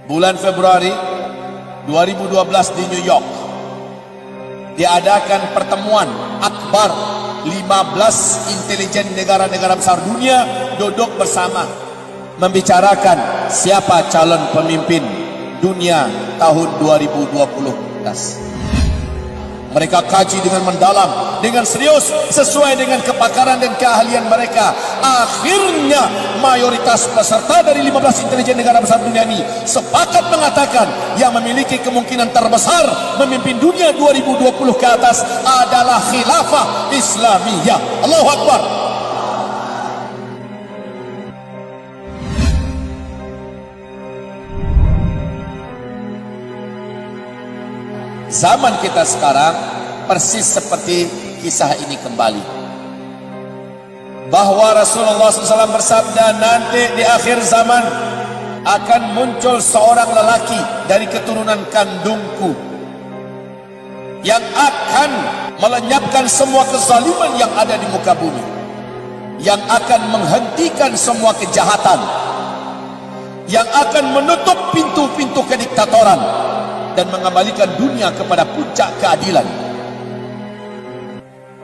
Bulan Februari 2012 di New York diadakan pertemuan akbar 15 intelijen negara-negara besar dunia duduk bersama membicarakan siapa calon pemimpin dunia tahun 2020. Mereka kaji dengan mendalam, dengan serius, sesuai dengan kepakaran dan keahlian mereka. Akhirnya mayoritas peserta dari 15 intelijen negara besar dunia ini sepakat mengatakan yang memiliki kemungkinan terbesar memimpin dunia 2020 ke atas adalah khilafah Islamiyah. Allahu Akbar. Zaman kita sekarang persis seperti kisah ini kembali, bahwa Rasulullah SAW bersabda, nanti di akhir zaman akan muncul seorang lelaki dari keturunan kandungku yang akan melenyapkan semua kezaliman yang ada di muka bumi, yang akan menghentikan semua kejahatan, yang akan menutup pintu-pintu kediktatoran dan mengembalikan dunia kepada puncak keadilan.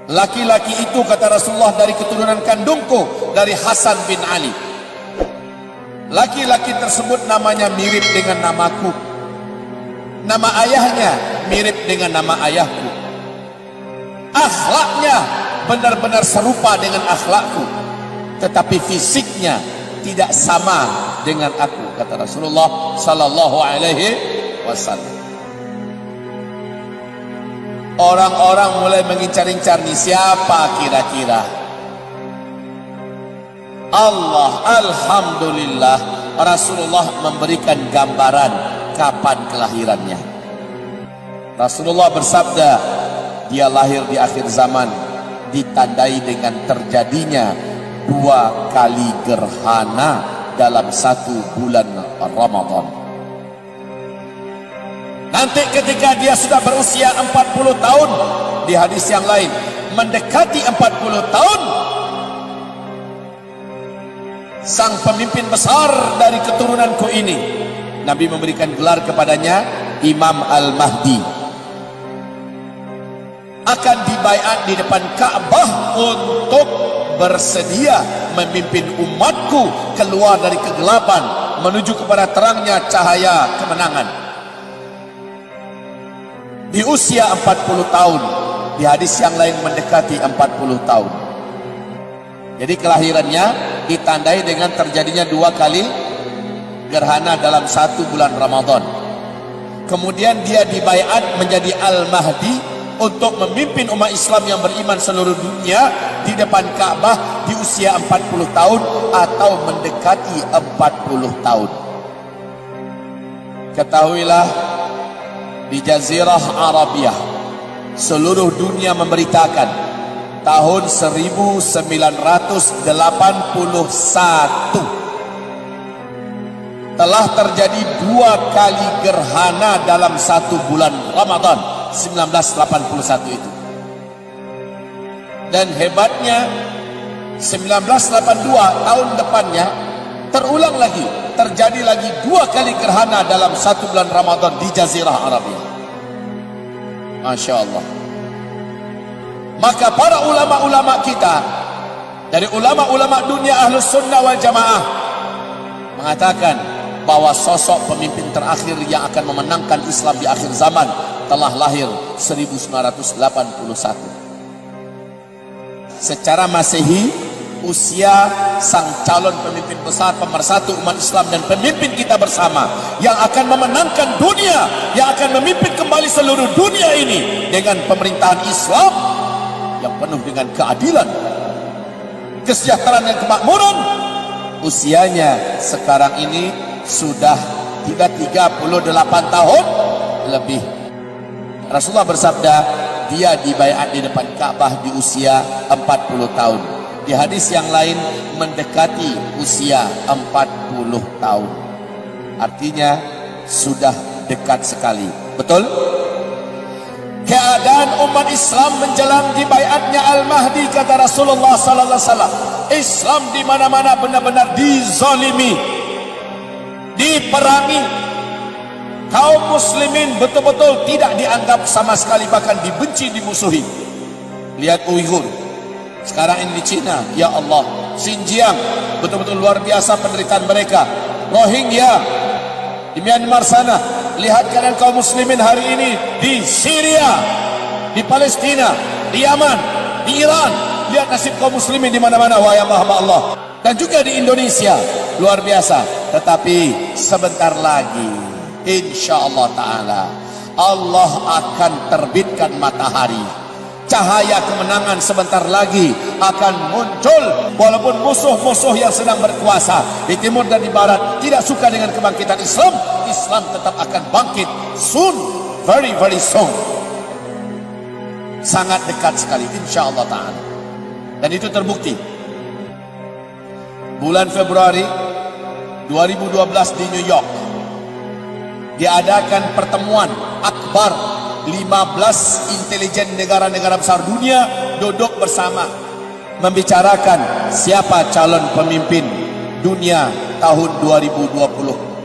Laki-laki itu, kata Rasulullah, dari keturunan kandungku, dari Hasan bin Ali. Laki-laki tersebut namanya mirip dengan namaku, nama ayahnya mirip dengan nama ayahku, akhlaknya benar-benar serupa dengan akhlakku, tetapi fisiknya tidak sama dengan aku, kata Rasulullah sallallahu alaihi wasallam. Orang-orang mulai mengincar-incar nih, siapa kira-kira? Allah, alhamdulillah, Rasulullah memberikan gambaran kapan kelahirannya. Rasulullah bersabda, dia lahir di akhir zaman, ditandai dengan terjadinya 2 kali gerhana dalam 1 bulan Ramadan. Nanti ketika dia sudah berusia 40 tahun, di hadis yang lain mendekati 40 tahun, sang pemimpin besar dari keturunanku ini, Nabi memberikan gelar kepadanya Imam Al-Mahdi, akan dibaiat di depan Ka'bah untuk bersedia memimpin umatku keluar dari kegelapan menuju kepada terangnya cahaya kemenangan. Di usia 40 tahun, di hadis yang lain mendekati 40 tahun. Jadi kelahirannya ditandai dengan terjadinya 2 kali gerhana dalam 1 bulan Ramadan. Kemudian dia dibaiat menjadi Al-Mahdi untuk memimpin umat Islam yang beriman seluruh dunia di depan Ka'bah di usia 40 tahun atau mendekati 40 tahun. Ketahuilah, di Jazirah Arabiah seluruh dunia memberitakan tahun 1981 telah terjadi 2 kali gerhana dalam 1 bulan Ramadan 1981 itu. Dan hebatnya 1982 tahun depannya terulang lagi, terjadi lagi 2 kali gerhana dalam 1 bulan Ramadan di Jazirah Arabiah. Masya Allah. Maka para ulama-ulama kita, dari ulama-ulama dunia Ahlus Sunnah wal Jamaah, mengatakan bahwa sosok pemimpin terakhir yang akan memenangkan Islam di akhir zaman telah lahir 1981. Secara Masehi, usia sang calon pemimpin besar, pemersatu umat Islam dan pemimpin kita bersama yang akan memenangkan dunia, yang akan memimpin kembali seluruh dunia ini dengan pemerintahan Islam yang penuh dengan keadilan, kesejahteraan dan kemakmuran, usianya sekarang ini sudah 38 tahun lebih. Rasulullah bersabda, dia dibaiat di depan Ka'bah di usia 40 tahun. Di hadis yang lain mendekati usia 40 tahun. Artinya sudah dekat sekali. Betul? Keadaan umat Islam menjelang dibaiatnya Al-Mahdi, kata Rasulullah sallallahu alaihi wasallam, Islam di mana-mana benar-benar dizalimi, diperangi. Kaum muslimin betul-betul tidak dianggap sama sekali, bahkan dibenci, dimusuhi. Lihat Uighur, sekarang ini di Cina, ya Allah. Xinjiang, betul-betul luar biasa penderitaan mereka. Rohingya di Myanmar sana. Lihat keadaan kaum muslimin hari ini di Syria, di Palestina, di Yaman, di Iran. Lihat nasib kaum muslimin di mana-mana, wahai hamba Allah. Dan juga di Indonesia, luar biasa. Tetapi sebentar lagi, insya-Allah taala, Allah akan terbitkan matahari. Cahaya kemenangan sebentar lagi akan muncul. Walaupun musuh-musuh yang sedang berkuasa di timur dan di barat tidak suka dengan kebangkitan Islam, Islam tetap akan bangkit soon, very very soon. Sangat dekat sekali, insya-Allah taala. Dan itu terbukti. Bulan Februari 2012 di New York diadakan pertemuan akbar 15 intelijen negara-negara besar dunia duduk bersama membicarakan siapa calon pemimpin dunia tahun 2020.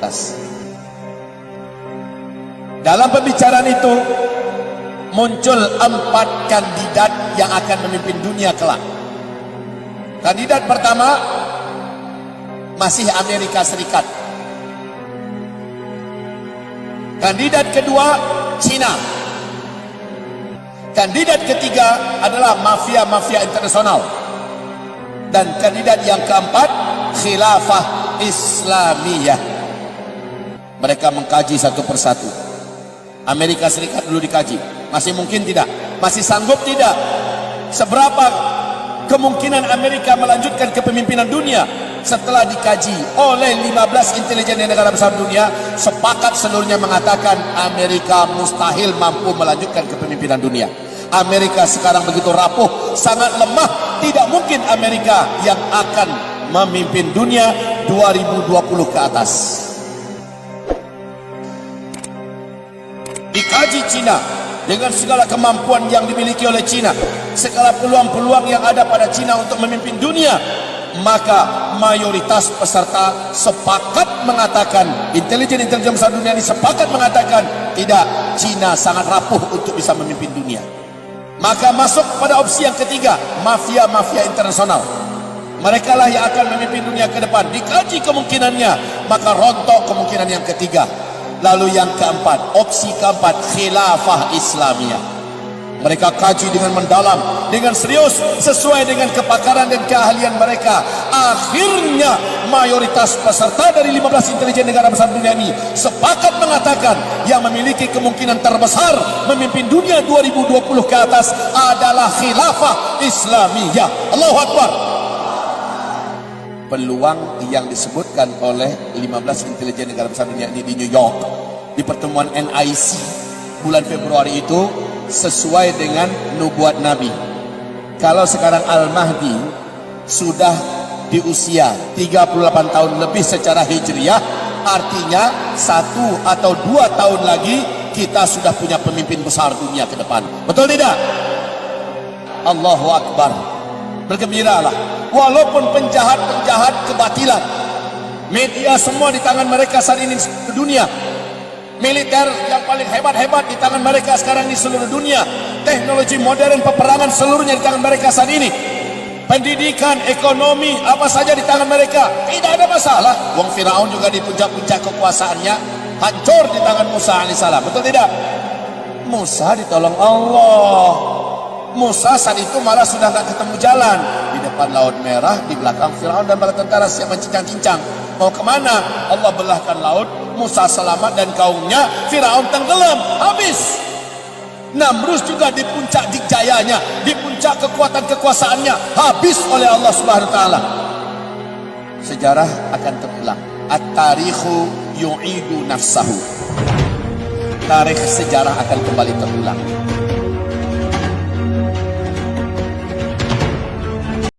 Dalam pembicaraan itu muncul 4 kandidat yang akan memimpin dunia kelak. Kandidat pertama masih Amerika Serikat. Kandidat kedua Cina. Kandidat ketiga adalah mafia-mafia internasional. Dan kandidat yang keempat khilafah Islamiyah. Mereka mengkaji satu persatu. Amerika Serikat dulu dikaji, masih mungkin tidak, masih sanggup tidak. Seberapa kemungkinan Amerika melanjutkan kepemimpinan dunia? Setelah dikaji oleh 15 intelijen negara besar dunia, sepakat seluruhnya mengatakan Amerika mustahil mampu melanjutkan kepemimpinan dunia. Amerika sekarang begitu rapuh, sangat lemah. Tidak mungkin Amerika yang akan memimpin dunia 2020 ke atas. Dikaji Cina dengan segala kemampuan yang dimiliki oleh Cina, segala peluang-peluang yang ada pada Cina untuk memimpin dunia, maka mayoritas peserta sepakat mengatakan, intelijen-intelijen besar dunia ini sepakat mengatakan tidak, Cina sangat rapuh untuk bisa memimpin dunia. Maka masuk pada opsi yang ketiga, mafia-mafia internasional. Mereka lah yang akan memimpin dunia ke depan. Dikaji kemungkinannya, maka rontok kemungkinan yang ketiga. Lalu yang keempat, opsi keempat, khilafah Islamiyah. Mereka kaji dengan mendalam, dengan serius, sesuai dengan kepakaran dan keahlian mereka. Akhirnya mayoritas peserta dari 15 intelijen negara besar dunia ini sepakat mengatakan yang memiliki kemungkinan terbesar memimpin dunia 2020 ke atas adalah khilafah Islamiyah. Allahu Akbar. Peluang yang disebutkan oleh 15 intelijen negara besar dunia ini di New York di pertemuan NIC bulan Februari itu sesuai dengan nubuat Nabi. Kalau sekarang Al-Mahdi sudah di usia 38 tahun lebih secara hijriah, artinya 1 atau 2 tahun lagi kita sudah punya pemimpin besar dunia ke depan. Betul tidak? Allahu Akbar. Bergembiralah. Walaupun penjahat-penjahat kebatilan, media semua di tangan mereka saat ini di dunia. Militer yang paling hebat-hebat di tangan mereka sekarang di seluruh dunia. Teknologi modern peperangan seluruhnya di tangan mereka saat ini. Pendidikan, ekonomi, apa saja di tangan mereka. Tidak ada masalah. Wong Firaun juga di puncak-puncak kekuasaannya hancur di tangan Musa alaihissalam. Betul tidak? Musa ditolong Allah. Musa saat itu malah sudah tak ketemu jalan. Di depan Laut Merah, di belakang Firaun dan bala tentara siap mencincang-cincang. Mau kemana? Allah belahkan laut, Musa selamat dan kaumnya, Firaun tenggelam, habis. Namrus juga di puncak dijayanya, di puncak kekuatan kekuasaannya, habis oleh Allah Subhanahu wa taala. Sejarah akan terulang. At-tarikhu yu'idu nafsahu. Tarikh sejarah akan kembali terulang.